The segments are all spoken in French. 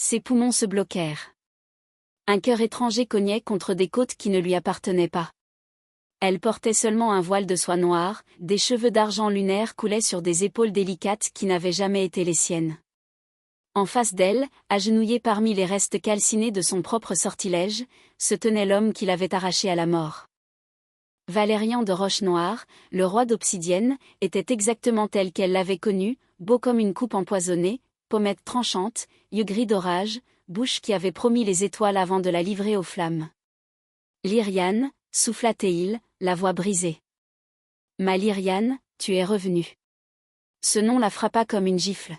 Ses poumons se bloquèrent. Un cœur étranger cognait contre des côtes qui ne lui appartenaient pas. Elle portait seulement un voile de soie noire, des cheveux d'argent lunaire coulaient sur des épaules délicates qui n'avaient jamais été les siennes. En face d'elle, agenouillé parmi les restes calcinés de son propre sortilège, se tenait l'homme qui l'avait arraché à la mort. Valérian de Rochenoir, le roi d'Obsidienne, était exactement tel qu'elle l'avait connu, beau comme une coupe empoisonnée, pommettes tranchantes, yeux gris d'orage, bouche qui avait promis les étoiles avant de la livrer aux flammes. Lyriane, souffla Théil, la voix brisée. Ma Lyriane, tu es revenue. Ce nom la frappa comme une gifle.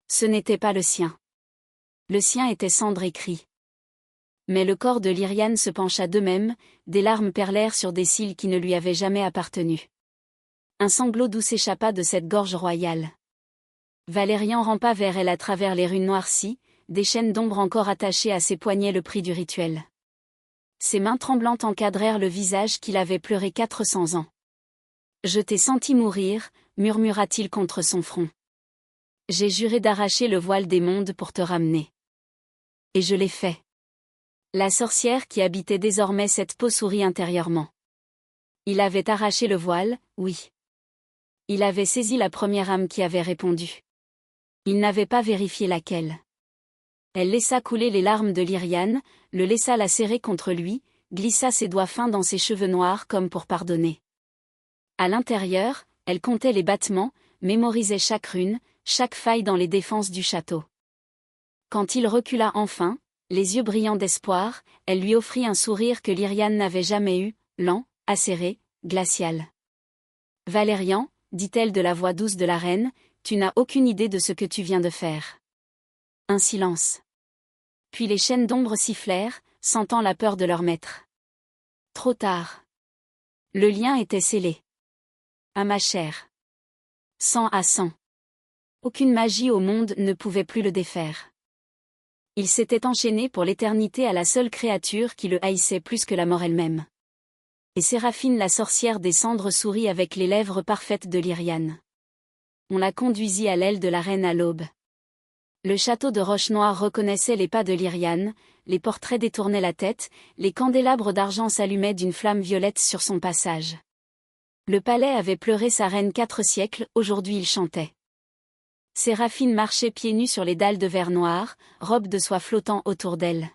Ce n'était pas le sien. Le sien était cendre et cri. Mais le corps de Lyriane se pencha d'eux-mêmes, des larmes perlèrent sur des cils qui ne lui avaient jamais appartenu. Un sanglot doux s'échappa de cette gorge royale. Valérian rampa vers elle à travers les runes noircies, des chaînes d'ombre encore attachées à ses poignets le prix du rituel. Ses mains tremblantes encadrèrent le visage qu'il avait pleuré 400 ans. Je t'ai senti mourir, murmura-t-il contre son front. J'ai juré d'arracher le voile des mondes pour te ramener. Et je l'ai fait. La sorcière qui habitait désormais cette peau sourit intérieurement. Il avait arraché le voile, oui. Il avait saisi la première âme qui avait répondu. Il n'avait pas vérifié laquelle. Elle laissa couler les larmes de Lyriane, le laissa la serrer contre lui, glissa ses doigts fins dans ses cheveux noirs comme pour pardonner. À l'intérieur, elle comptait les battements, mémorisait chaque rune, chaque faille dans les défenses du château. Quand il recula enfin, les yeux brillants d'espoir, elle lui offrit un sourire que Lyriane n'avait jamais eu, lent, acéré, glacial. Valérian, dit-elle de la voix douce de la reine, tu n'as aucune idée de ce que tu viens de faire. Un silence. Puis les chaînes d'ombre sifflèrent, sentant la peur de leur maître. Trop tard. Le lien était scellé. À ma chair. Sang à sang. Aucune magie au monde ne pouvait plus le défaire. Il s'était enchaîné pour l'éternité à la seule créature qui le haïssait plus que la mort elle-même. Et Séraphine la sorcière des cendres sourit avec les lèvres parfaites de Lyriane. On la conduisit à l'aile de la reine à l'aube. Le château de Rochenoir reconnaissait les pas de Lyriane, les portraits détournaient la tête, les candélabres d'argent s'allumaient d'une flamme violette sur son passage. Le palais avait pleuré sa reine 4 siècles, aujourd'hui il chantait. Séraphine marchait pieds nus sur les dalles de verre noir, robe de soie flottant autour d'elle.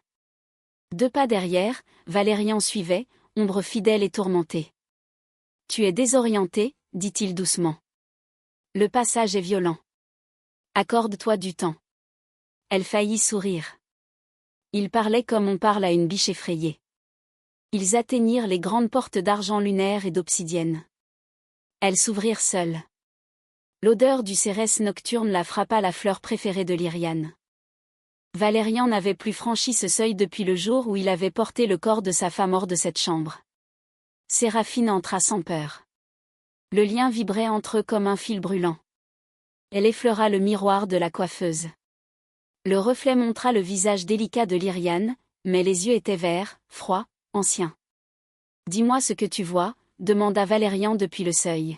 2 pas derrière, Valérian suivait, ombre fidèle et tourmentée. Tu es désorienté, dit-il doucement. Le passage est violent. Accorde-toi du temps. Elle faillit sourire. Il parlait comme on parle à une biche effrayée. Ils atteignirent les grandes portes d'argent lunaire et d'obsidienne. Elles s'ouvrirent seules. L'odeur du cérès nocturne la frappa, la fleur préférée de Lyriane. Valérian n'avait plus franchi ce seuil depuis le jour où il avait porté le corps de sa femme hors de cette chambre. Séraphine entra sans peur. Le lien vibrait entre eux comme un fil brûlant. Elle effleura le miroir de la coiffeuse. Le reflet montra le visage délicat de Lyriane, mais les yeux étaient verts, froids, anciens. Dis-moi ce que tu vois, demanda Valérian depuis le seuil.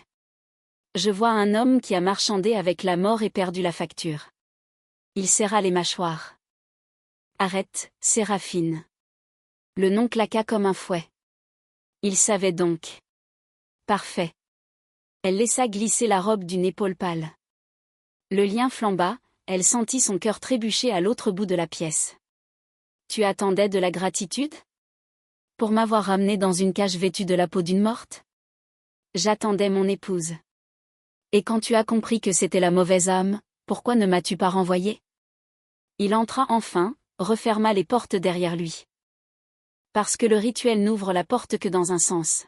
Je vois un homme qui a marchandé avec la mort et perdu la facture. Il serra les mâchoires. Arrête, Séraphine. Le nom claqua comme un fouet. Il savait donc. Parfait. Elle laissa glisser la robe d'une épaule pâle. Le lien flamba, elle sentit son cœur trébucher à l'autre bout de la pièce. Tu attendais de la gratitude ? Pour m'avoir ramené dans une cage vêtue de la peau d'une morte ? J'attendais mon épouse. Et quand tu as compris que c'était la mauvaise âme, pourquoi ne m'as-tu pas renvoyé ? Il entra enfin, referma les portes derrière lui. Parce que le rituel n'ouvre la porte que dans un sens.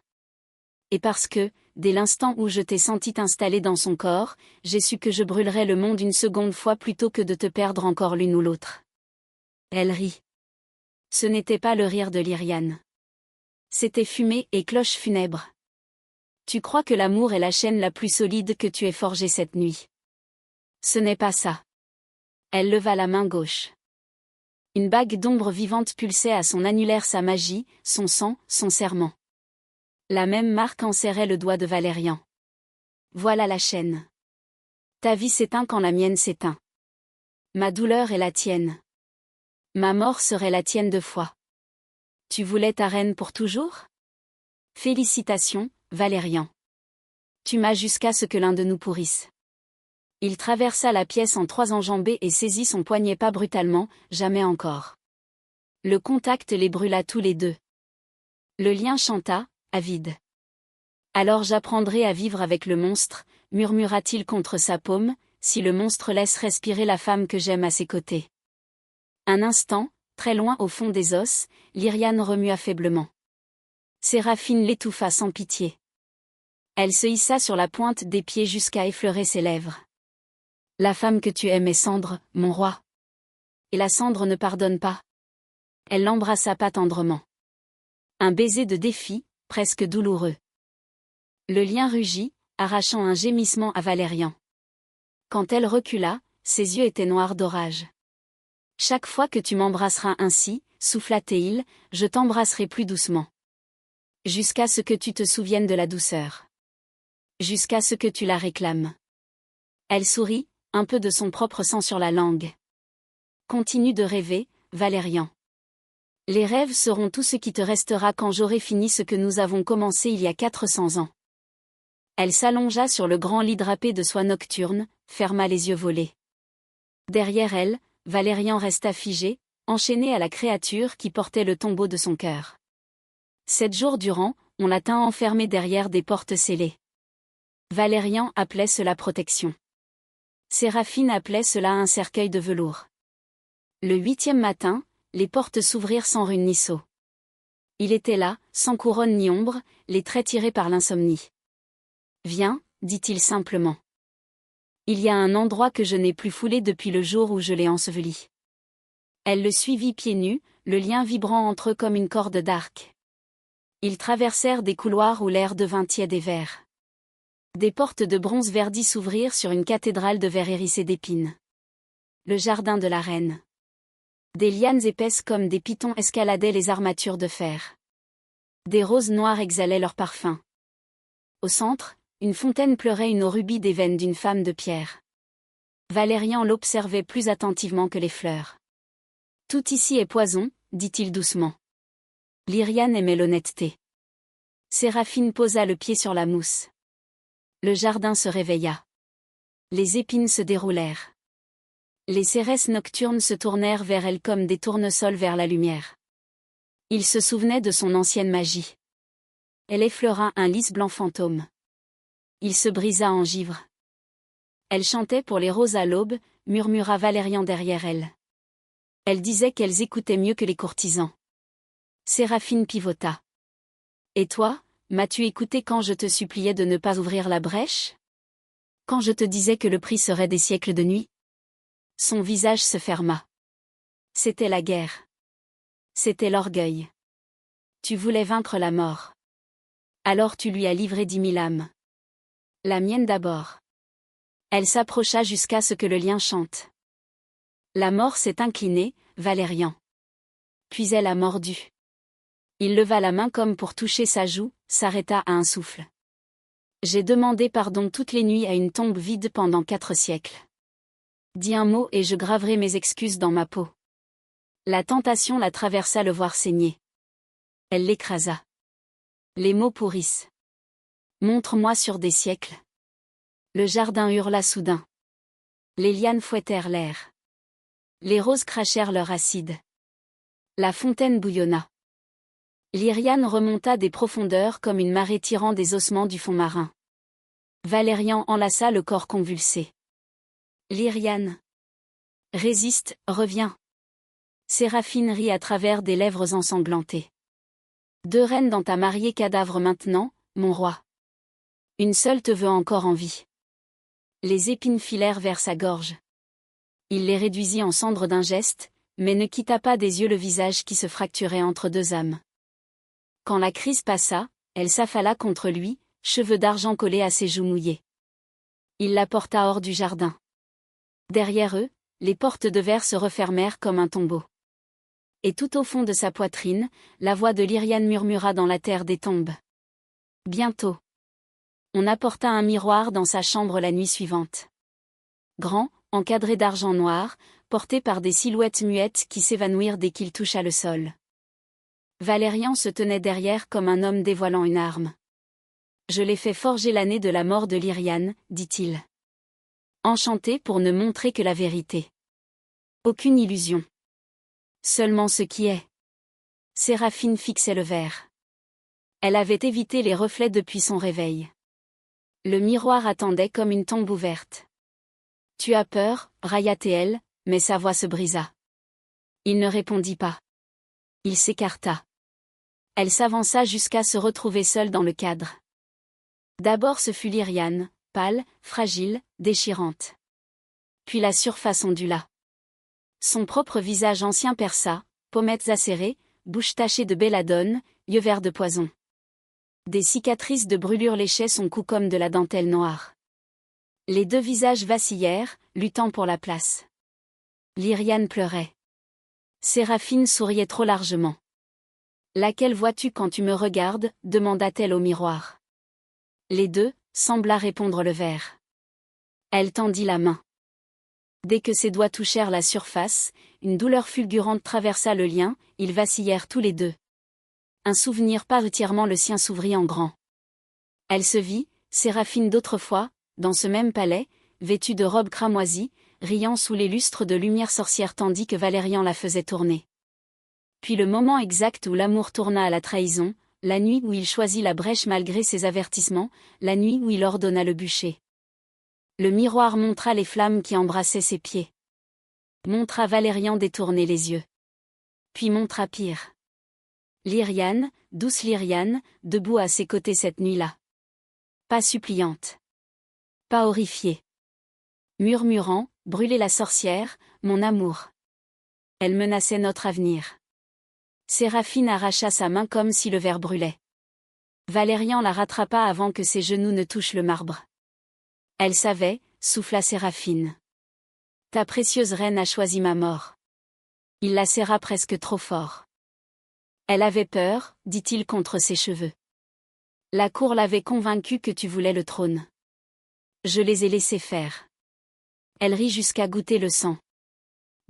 Et parce que, dès l'instant où je t'ai senti t'installer dans son corps, j'ai su que je brûlerais le monde une seconde fois plutôt que de te perdre encore l'une ou l'autre. Elle rit. Ce n'était pas le rire de Lyriane. C'était fumée et cloche funèbre. Tu crois que l'amour est la chaîne la plus solide que tu aies forgée cette nuit. Ce n'est pas ça. Elle leva la main gauche. Une bague d'ombre vivante pulsait à son annulaire sa magie, son sang, son serment. La même marque enserrait le doigt de Valérian. Voilà la chaîne. Ta vie s'éteint quand la mienne s'éteint. Ma douleur est la tienne. Ma mort serait la tienne 2 fois. Tu voulais ta reine pour toujours? Félicitations, Valérian. Tu m'as jusqu'à ce que l'un de nous pourrisse. Il traversa la pièce en 3 enjambées et saisit son poignet pas brutalement, jamais encore. Le contact les brûla tous les deux. Le lien chanta, avide. Alors j'apprendrai à vivre avec le monstre, murmura-t-il contre sa paume, si le monstre laisse respirer la femme que j'aime à ses côtés. Un instant, très loin au fond des os, Lyriane remua faiblement. Séraphine l'étouffa sans pitié. Elle se hissa sur la pointe des pieds jusqu'à effleurer ses lèvres. La femme que tu aimes est cendre, mon roi. Et la cendre ne pardonne pas. Elle l'embrassa pas tendrement. Un baiser de défi, presque douloureux. Le lien rugit, arrachant un gémissement à Valérian. Quand elle recula, ses yeux étaient noirs d'orage. Chaque fois que tu m'embrasseras ainsi, souffla-t-il, je t'embrasserai plus doucement. Jusqu'à ce que tu te souviennes de la douceur. Jusqu'à ce que tu la réclames. Elle sourit, un peu de son propre sang sur la langue. Continue de rêver, Valérian. Les rêves seront tout ce qui te restera quand j'aurai fini ce que nous avons commencé il y a 400 ans. Elle s'allongea sur le grand lit drapé de soie nocturne, ferma les yeux volés. Derrière elle, Valérian resta figé, enchaîné à la créature qui portait le tombeau de son cœur. 7 jours durant, on la tint enfermée derrière des portes scellées. Valérian appelait cela protection. Séraphine appelait cela un cercueil de velours. Le 8e matin, les portes s'ouvrirent sans rune ni sceau. Il était là, sans couronne ni ombre, les traits tirés par l'insomnie. « Viens, dit-il simplement. Il y a un endroit que je n'ai plus foulé depuis le jour où je l'ai enseveli. » Elle le suivit pieds nus, le lien vibrant entre eux comme une corde d'arc. Ils traversèrent des couloirs où l'air devint tiède et vert. Des portes de bronze verdi s'ouvrirent sur une cathédrale de verre hérissée d'épines. Le jardin de la reine. Des lianes épaisses comme des pitons escaladaient les armatures de fer. Des roses noires exhalaient leur parfum. Au centre, une fontaine pleurait une eau rubis des veines d'une femme de pierre. Valérian l'observait plus attentivement que les fleurs. « Tout ici est poison, dit-il doucement. » Lyriane aimait l'honnêteté. Séraphine posa le pied sur la mousse. Le jardin se réveilla. Les épines se déroulèrent. Les céresses nocturnes se tournèrent vers elle comme des tournesols vers la lumière. Il se souvenait de son ancienne magie. Elle effleura un lys blanc fantôme. Il se brisa en givre. Elle chantait pour les roses à l'aube, murmura Valérian derrière elle. Elle disait qu'elles écoutaient mieux que les courtisans. Séraphine pivota. Et toi, m'as-tu écouté quand je te suppliais de ne pas ouvrir la brèche? Quand je te disais que le prix serait des siècles de nuit? Son visage se ferma. C'était la guerre. C'était l'orgueil. Tu voulais vaincre la mort. Alors tu lui as livré 10 000 âmes. La mienne d'abord. Elle s'approcha jusqu'à ce que le lien chante. La mort s'est inclinée, Valérian. Puis elle a mordu. Il leva la main comme pour toucher sa joue, s'arrêta à un souffle. J'ai demandé pardon toutes les nuits à une tombe vide pendant 4 siècles. Dis un mot et je graverai mes excuses dans ma peau. La tentation la traversa le voir saigner. Elle l'écrasa. Les mots pourrissent. Montre-moi sur des siècles. Le jardin hurla soudain. Les lianes fouettèrent l'air. Les roses crachèrent leur acide. La fontaine bouillonna. Lyriane remonta des profondeurs comme une marée tirant des ossements du fond marin. Valérian enlaça le corps convulsé. Lyriane. Résiste, reviens. Séraphine rit à travers des lèvres ensanglantées. 2 reines dans ta mariée cadavre maintenant, mon roi. Une seule te veut encore en vie. Les épines filèrent vers sa gorge. Il les réduisit en cendres d'un geste, mais ne quitta pas des yeux le visage qui se fracturait entre 2 âmes. Quand la crise passa, elle s'affala contre lui, cheveux d'argent collés à ses joues mouillées. Il la porta hors du jardin. Derrière eux, les portes de verre se refermèrent comme un tombeau. Et tout au fond de sa poitrine, la voix de Lyriane murmura dans la terre des tombes. Bientôt. On apporta un miroir dans sa chambre la nuit suivante. Grand, encadré d'argent noir, porté par des silhouettes muettes qui s'évanouirent dès qu'il toucha le sol. Valérian se tenait derrière comme un homme dévoilant une arme. « Je l'ai fait forger l'année de la mort de Lyriane, dit-il. Enchanté pour ne montrer que la vérité. Aucune illusion. Seulement ce qui est. » Séraphine fixait le verre. Elle avait évité les reflets depuis son réveil. Le miroir attendait comme une tombe ouverte. « Tu as peur, railla-t-elle, mais sa voix se brisa. Il ne répondit pas. Il s'écarta. Elle s'avança jusqu'à se retrouver seule dans le cadre. D'abord ce fut Lyriane, pâle, fragile, déchirante. Puis la surface ondula. Son propre visage ancien perça, pommettes acérées, bouche tachée de belladone, yeux verts de poison. Des cicatrices de brûlure léchaient son cou comme de la dentelle noire. Les deux visages vacillèrent, luttant pour la place. Lyriane pleurait. Séraphine souriait trop largement. « Laquelle vois-tu quand tu me regardes ?» demanda-t-elle au miroir. Les deux, sembla répondre le verre. Elle tendit la main. Dès que ses doigts touchèrent la surface, une douleur fulgurante traversa le lien, ils vacillèrent tous les deux. Un souvenir pas entièrement le sien s'ouvrit en grand. Elle se vit, Séraphine d'autrefois, dans ce même palais, vêtue de robes cramoisies, riant sous les lustres de lumière sorcière tandis que Valérian la faisait tourner. Puis le moment exact où l'amour tourna à la trahison, la nuit où il choisit la brèche malgré ses avertissements, la nuit où il ordonna le bûcher. Le miroir montra les flammes qui embrassaient ses pieds. Montra Valérian détourner les yeux. Puis montra pire. Lyriane, douce Lyriane, debout à ses côtés cette nuit-là. Pas suppliante. Pas horrifiée. Murmurant, brûler la sorcière, mon amour. Elle menaçait notre avenir. Séraphine arracha sa main comme si le verre brûlait. Valérian la rattrapa avant que ses genoux ne touchent le marbre. Elle savait, souffla Séraphine. Ta précieuse reine a choisi ma mort. Il la serra presque trop fort. Elle avait peur, dit-il contre ses cheveux. La cour l'avait convaincue que tu voulais le trône. Je les ai laissés faire. Elle rit jusqu'à goûter le sang.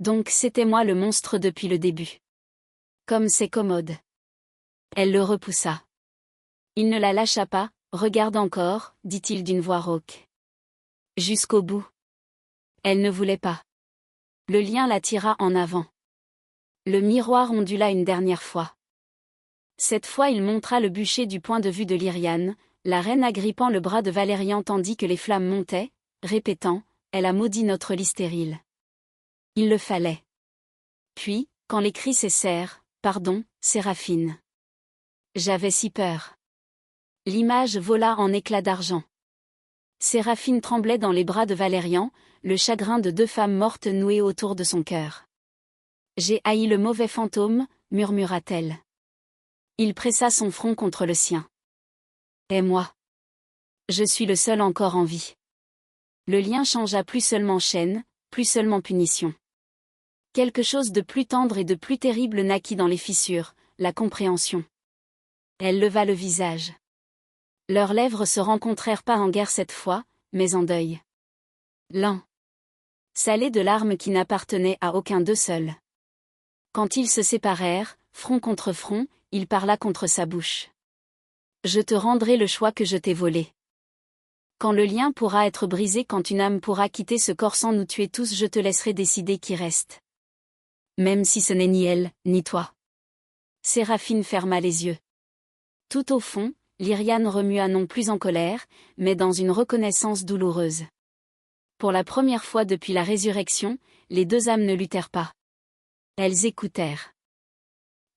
Donc c'était moi le monstre depuis le début. Comme c'est commode. Elle le repoussa. Il ne la lâcha pas, regarde encore, dit-il d'une voix rauque. Jusqu'au bout. Elle ne voulait pas. Le lien la tira en avant. Le miroir ondula une dernière fois. Cette fois il montra le bûcher du point de vue de Lyriane, la reine agrippant le bras de Valérian tandis que les flammes montaient, répétant, elle a maudit notre lit stérile. Il le fallait. Puis, quand les cris cessèrent, pardon, Séraphine. J'avais si peur. L'image vola en éclats d'argent. Séraphine tremblait dans les bras de Valérian, le chagrin de deux femmes mortes noué autour de son cœur. J'ai haï le mauvais fantôme, murmura-t-elle. Il pressa son front contre le sien. Et moi. Je suis le seul encore en vie. Le lien changea plus seulement chaîne, plus seulement punition. Quelque chose de plus tendre et de plus terrible naquit dans les fissures, la compréhension. Elle leva le visage. Leurs lèvres se rencontrèrent pas en guerre cette fois, mais en deuil. Lent. Salé de larmes qui n'appartenaient à aucun d'eux seuls. Quand ils se séparèrent, front contre front, il parla contre sa bouche. Je te rendrai le choix que je t'ai volé. Quand le lien pourra être brisé, quand une âme pourra quitter ce corps sans nous tuer tous, je te laisserai décider qui reste. Même si ce n'est ni elle, ni toi. Séraphine ferma les yeux. Tout au fond, Lyriane remua non plus en colère, mais dans une reconnaissance douloureuse. Pour la première fois depuis la résurrection, les deux âmes ne luttèrent pas. Elles écoutèrent.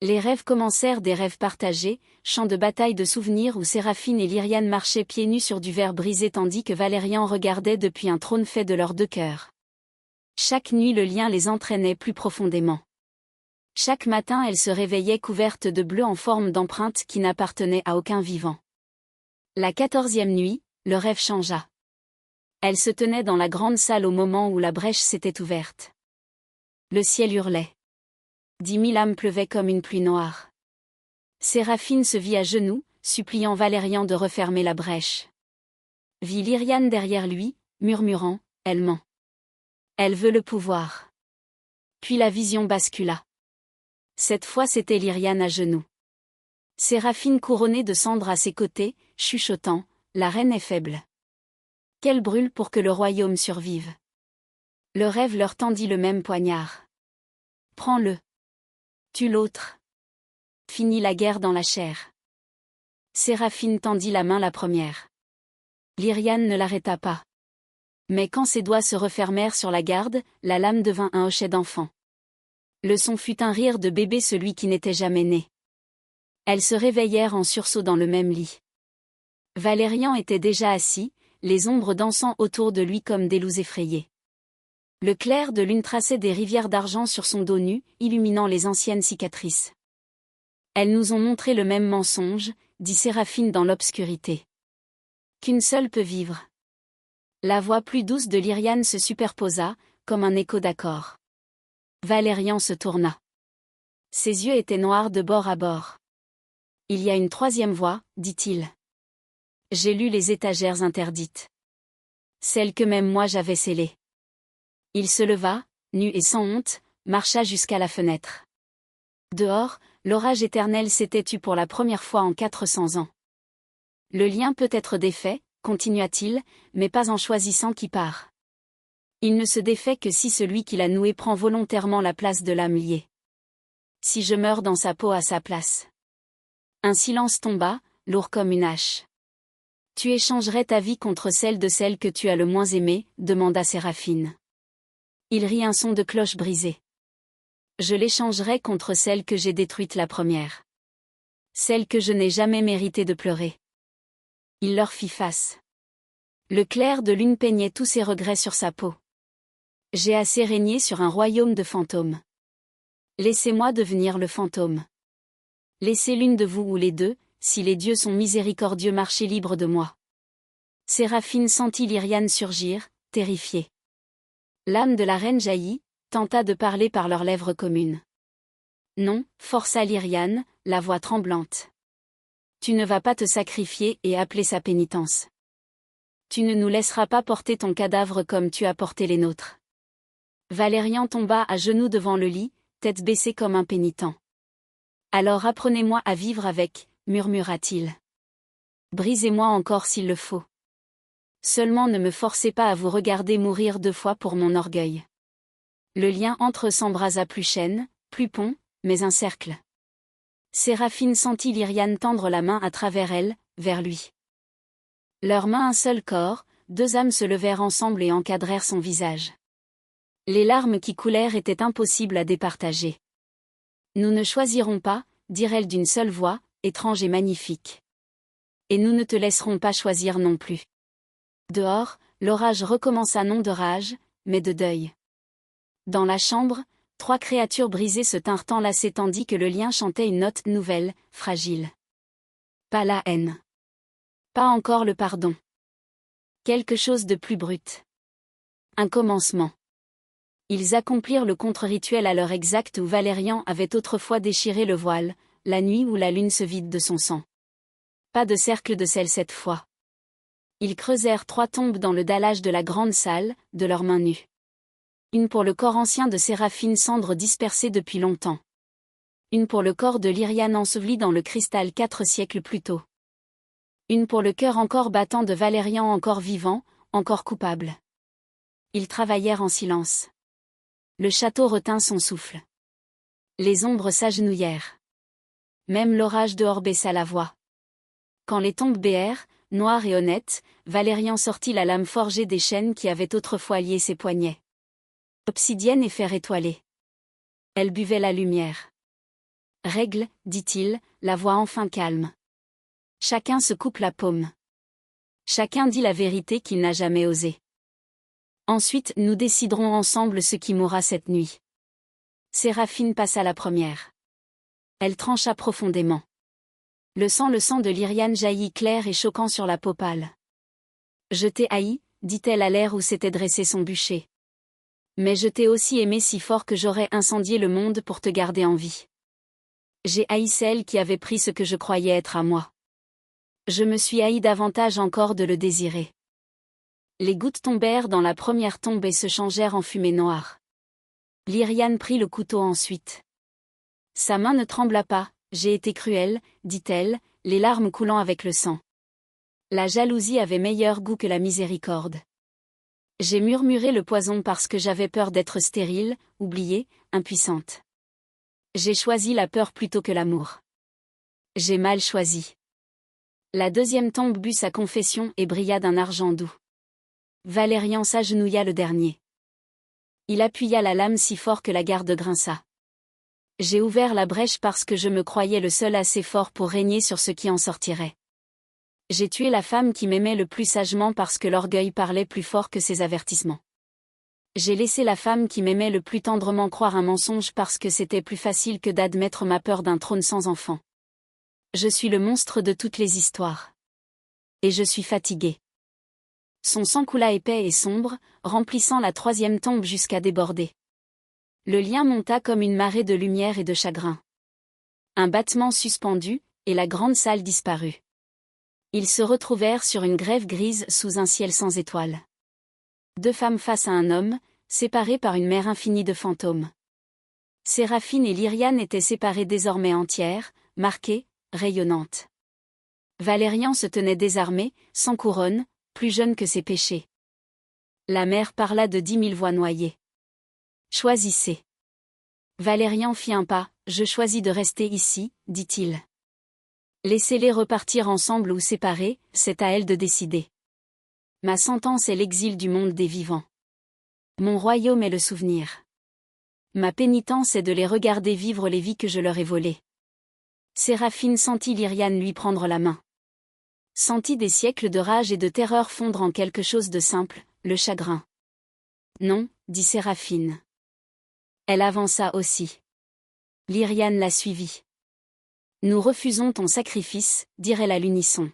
Les rêves commencèrent, des rêves partagés, champs de bataille de souvenirs où Séraphine et Lyriane marchaient pieds nus sur du verre brisé tandis que Valérian regardait depuis un trône fait de leurs deux cœurs. Chaque nuit le lien les entraînait plus profondément. Chaque matin elles se réveillaient couvertes de bleu en forme d'empreinte qui n'appartenait à aucun vivant. La 14e nuit, le rêve changea. Elles se tenaient dans la grande salle au moment où la brèche s'était ouverte. Le ciel hurlait. 10 000 âmes pleuvaient comme une pluie noire. Séraphine se vit à genoux, suppliant Valérian de refermer la brèche. Vit Lyriane derrière lui, murmurant, elle ment. Elle veut le pouvoir. Puis la vision bascula. Cette fois c'était Lyriane à genoux. Séraphine couronnée de cendres à ses côtés, chuchotant, « La reine est faible. Qu'elle brûle pour que le royaume survive. » Le rêve leur tendit le même poignard. « Prends-le. Tue l'autre. Finis la guerre dans la chair. » Séraphine tendit la main la première. Lyriane ne l'arrêta pas. Mais quand ses doigts se refermèrent sur la garde, la lame devint un hochet d'enfant. Le son fut un rire de bébé, celui qui n'était jamais né. Elles se réveillèrent en sursaut dans le même lit. Valérian était déjà assis, les ombres dansant autour de lui comme des loups effrayés. Le clair de lune traçait des rivières d'argent sur son dos nu, illuminant les anciennes cicatrices. Elles nous ont montré le même mensonge, dit Séraphine dans l'obscurité. Qu'une seule peut vivre. La voix plus douce de Lyriane se superposa, comme un écho d'accord. Valérian se tourna. Ses yeux étaient noirs de bord à bord. Il y a une troisième voie, dit-il. J'ai lu les étagères interdites. Celles que même moi j'avais scellées. Il se leva, nu et sans honte, marcha jusqu'à la fenêtre. Dehors, l'orage éternel s'était tu pour la première fois en 400 ans. Le lien peut être défait, continua-t-il, mais pas en choisissant qui part. Il ne se défait que si celui qui l'a noué prend volontairement la place de l'âme liée. Si je meurs dans sa peau à sa place. Un silence tomba, lourd comme une hache. Tu échangerais ta vie contre celle que tu as le moins aimée, demanda Séraphine. Il rit un son de cloche brisée. Je l'échangerais contre celle que j'ai détruite la première. Celle que je n'ai jamais mérité de pleurer. Il leur fit face. Le clair de lune peignait tous ses regrets sur sa peau. J'ai assez régné sur un royaume de fantômes. Laissez-moi devenir le fantôme. Laissez l'une de vous ou les deux, si les dieux sont miséricordieux, marcher libre de moi. Séraphine sentit Lyriane surgir, terrifiée. L'âme de la reine jaillit, tenta de parler par leurs lèvres communes. Non, força Lyriane, la voix tremblante. Tu ne vas pas te sacrifier et appeler sa pénitence. Tu ne nous laisseras pas porter ton cadavre comme tu as porté les nôtres. Valérian tomba à genoux devant le lit, tête baissée comme un pénitent. Alors apprenez-moi à vivre avec, murmura-t-il. Brisez-moi encore s'il le faut. Seulement ne me forcez pas à vous regarder mourir 2 fois pour mon orgueil. Le lien entre eux s'embrasa, plus chaîne, plus pont, mais un cercle. Séraphine sentit Lyriane tendre la main à travers elle, vers lui. Leurs mains un seul corps, 2 âmes se levèrent ensemble et encadrèrent son visage. Les larmes qui coulèrent étaient impossibles à départager. Nous ne choisirons pas, dirent-elles d'une seule voix, étrange et magnifique. Et nous ne te laisserons pas choisir non plus. Dehors, l'orage recommença non de rage, mais de deuil. Dans la chambre, 3 créatures brisées se tinrent enlacées tandis que le lien chantait une note nouvelle, fragile. Pas la haine. Pas encore le pardon. Quelque chose de plus brut. Un commencement. Ils accomplirent le contre-rituel à l'heure exacte où Valérian avait autrefois déchiré le voile, la nuit où la lune se vide de son sang. Pas de cercle de sel cette fois. Ils creusèrent 3 tombes dans le dallage de la grande salle, de leurs mains nues. Une pour le corps ancien de Séraphine, cendre dispersée depuis longtemps. Une pour le corps de Lyriane enseveli dans le cristal 4 siècles plus tôt. Une pour le cœur encore battant de Valérian, encore vivant, encore coupable. Ils travaillèrent en silence. Le château retint son souffle. Les ombres s'agenouillèrent. Même l'orage dehors baissa la voix. Quand les tombes béèrent, noires et honnêtes, Valérian sortit la lame forgée des chaînes qui avaient autrefois lié ses poignets. Obsidienne et fer étoilé. Elle buvait la lumière. Règle, dit-il, la voix enfin calme. Chacun se coupe la paume. Chacun dit la vérité qu'il n'a jamais osé. Ensuite nous déciderons ensemble ce qui mourra cette nuit. Séraphine passa la première. Elle trancha profondément. Le sang de Lyriane jaillit clair et choquant sur la peau pâle. Je t'ai haï, dit-elle à l'air où s'était dressé son bûcher. Mais je t'ai aussi aimé si fort que j'aurais incendié le monde pour te garder en vie. J'ai haï celle qui avait pris ce que je croyais être à moi. Je me suis haï davantage encore de le désirer. Les gouttes tombèrent dans la première tombe et se changèrent en fumée noire. Lyriane prit le couteau ensuite. Sa main ne trembla pas. J'ai été cruelle, dit-elle, les larmes coulant avec le sang. La jalousie avait meilleur goût que la miséricorde. J'ai murmuré le poison parce que j'avais peur d'être stérile, oubliée, impuissante. J'ai choisi la peur plutôt que l'amour. J'ai mal choisi. La deuxième tombe but sa confession et brilla d'un argent doux. Valérian s'agenouilla le dernier. Il appuya la lame si fort que la garde grinça. J'ai ouvert la brèche parce que je me croyais le seul assez fort pour régner sur ce qui en sortirait. J'ai tué la femme qui m'aimait le plus sagement parce que l'orgueil parlait plus fort que ses avertissements. J'ai laissé la femme qui m'aimait le plus tendrement croire un mensonge parce que c'était plus facile que d'admettre ma peur d'un trône sans enfant. Je suis le monstre de toutes les histoires. Et je suis fatigué. Son sang coula épais et sombre, remplissant la troisième tombe jusqu'à déborder. Le lien monta comme une marée de lumière et de chagrin. Un battement suspendu, et la grande salle disparut. Ils se retrouvèrent sur une grève grise sous un ciel sans étoiles. Deux femmes face à un homme, séparés par une mer infinie de fantômes. Séraphine et Lyriane étaient séparées désormais entières, marquées, rayonnantes. Valérian se tenait désarmé, sans couronne, plus jeune que ses péchés. La mer parla de 10 000 voix noyées. Choisissez. Valérian fit un pas. Je choisis de rester ici, dit-il. Laissez-les repartir ensemble ou séparés, c'est à elles de décider. Ma sentence est l'exil du monde des vivants. Mon royaume est le souvenir. Ma pénitence est de les regarder vivre les vies que je leur ai volées. Séraphine sentit Lyriane lui prendre la main. Sentit des siècles de rage et de terreur fondre en quelque chose de simple, le chagrin. Non, dit Séraphine. Elle avança aussi. Lyriane la suivit. Nous refusons ton sacrifice, dirent-elles à l'unisson.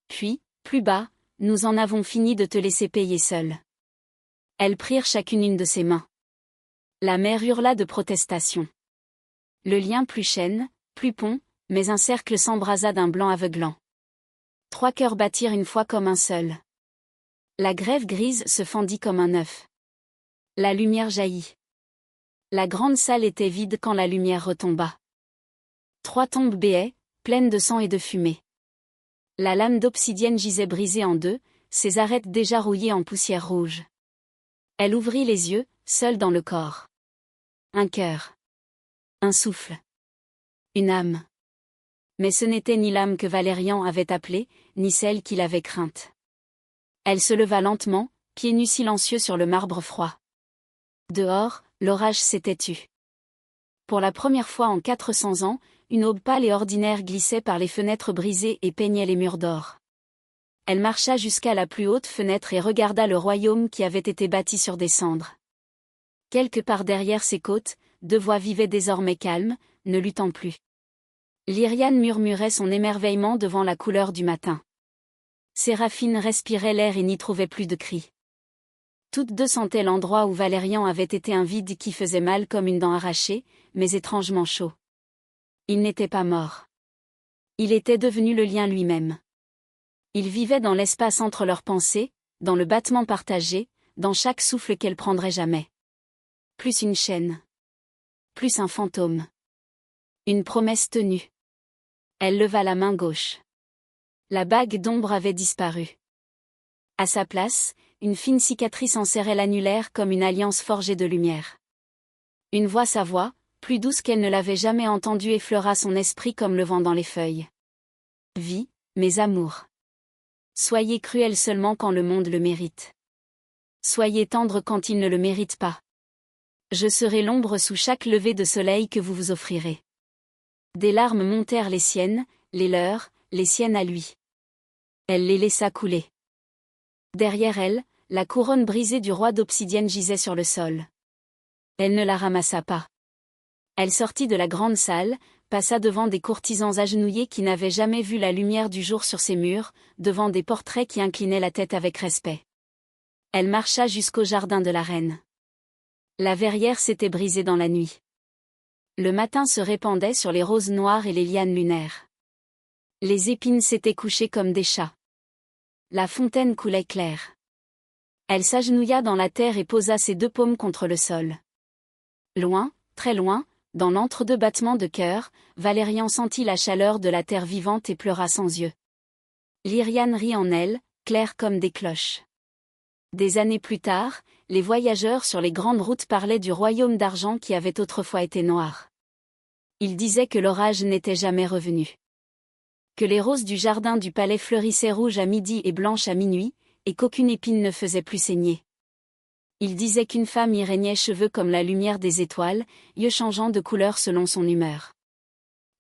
Puis, plus bas, nous en avons fini de te laisser payer seule. Elles prirent chacune une de ses mains. La mère hurla de protestation. Le lien plus chaîne, plus pont, mais un cercle s'embrasa d'un blanc aveuglant. Trois cœurs battirent une fois comme un seul. La grève grise se fendit comme un œuf. La lumière jaillit. La grande salle était vide quand la lumière retomba. Trois tombes béaient, pleines de sang et de fumée. La lame d'obsidienne gisait brisée en deux, ses arêtes déjà rouillées en poussière rouge. Elle ouvrit les yeux, seule dans le corps. Un cœur. Un souffle. Une âme. Mais ce n'était ni l'âme que Valérian avait appelée, ni celle qu'il avait crainte. Elle se leva lentement, pieds nus silencieux sur le marbre froid. Dehors, l'orage s'était tu. Pour la première fois en 400 ans, une aube pâle et ordinaire glissait par les fenêtres brisées et peignait les murs d'or. Elle marcha jusqu'à la plus haute fenêtre et regarda le royaume qui avait été bâti sur des cendres. Quelque part derrière ses côtes, deux voix vivaient désormais calmes, ne luttant plus. Lyriane murmurait son émerveillement devant la couleur du matin. Séraphine respirait l'air et n'y trouvait plus de cris. Toutes deux sentaient l'endroit où Valérian avait été un vide qui faisait mal comme une dent arrachée, mais étrangement chaud. Il n'était pas mort. Il était devenu le lien lui-même. Il vivait dans l'espace entre leurs pensées, dans le battement partagé, dans chaque souffle qu'elle prendrait jamais. Plus une chaîne. Plus un fantôme. Une promesse tenue. Elle leva la main gauche. La bague d'ombre avait disparu. À sa place, une fine cicatrice enserrait l'annulaire comme une alliance forgée de lumière. Une voix sa voix, plus douce qu'elle ne l'avait jamais entendue, effleura son esprit comme le vent dans les feuilles. Vie, mes amours. Soyez cruels seulement quand le monde le mérite. Soyez tendres quand il ne le mérite pas. Je serai l'ombre sous chaque lever de soleil que vous vous offrirez. Des larmes montèrent les siennes, les leurs, les siennes à lui. Elle les laissa couler. Derrière elle, la couronne brisée du roi d'obsidienne gisait sur le sol. Elle ne la ramassa pas. Elle sortit de la grande salle, passa devant des courtisans agenouillés qui n'avaient jamais vu la lumière du jour sur ses murs, devant des portraits qui inclinaient la tête avec respect. Elle marcha jusqu'au jardin de la reine. La verrière s'était brisée dans la nuit. Le matin se répandait sur les roses noires et les lianes lunaires. Les épines s'étaient couchées comme des chats. La fontaine coulait claire. Elle s'agenouilla dans la terre et posa ses deux paumes contre le sol. Loin, très loin, dans l'entre-deux battements de cœur, Valérian sentit la chaleur de la terre vivante et pleura sans yeux. Lyriane rit en elle, claire comme des cloches. Des années plus tard, les voyageurs sur les grandes routes parlaient du royaume d'argent qui avait autrefois été noir. Ils disaient que l'orage n'était jamais revenu. Que les roses du jardin du palais fleurissaient rouges à midi et blanches à minuit, et qu'aucune épine ne faisait plus saigner. Ils disaient qu'une femme y régnait cheveux comme la lumière des étoiles, yeux changeant de couleur selon son humeur.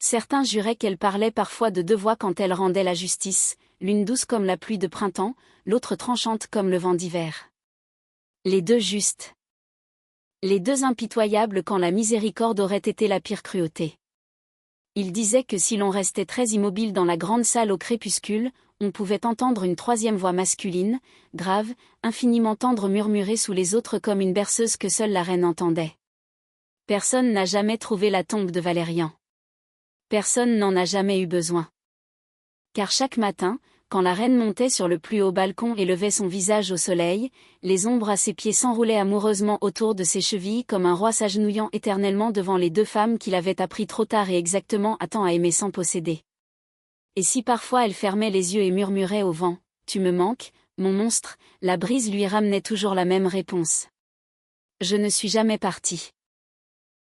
Certains juraient qu'elle parlait parfois de deux voix quand elle rendait la justice, l'une douce comme la pluie de printemps, l'autre tranchante comme le vent d'hiver. Les deux justes. Les deux impitoyables quand la miséricorde aurait été la pire cruauté. Il disait que si l'on restait très immobile dans la grande salle au crépuscule, on pouvait entendre une troisième voix masculine, grave, infiniment tendre murmurer sous les autres comme une berceuse que seule la reine entendait. Personne n'a jamais trouvé la tombe de Valérian. Personne n'en a jamais eu besoin. Car chaque matin, quand la reine montait sur le plus haut balcon et levait son visage au soleil, les ombres à ses pieds s'enroulaient amoureusement autour de ses chevilles comme un roi s'agenouillant éternellement devant les deux femmes qu'il avait appris trop tard et exactement à temps à aimer sans posséder. Et si parfois elle fermait les yeux et murmurait au vent, « Tu me manques, mon monstre », la brise lui ramenait toujours la même réponse. « Je ne suis jamais partie. »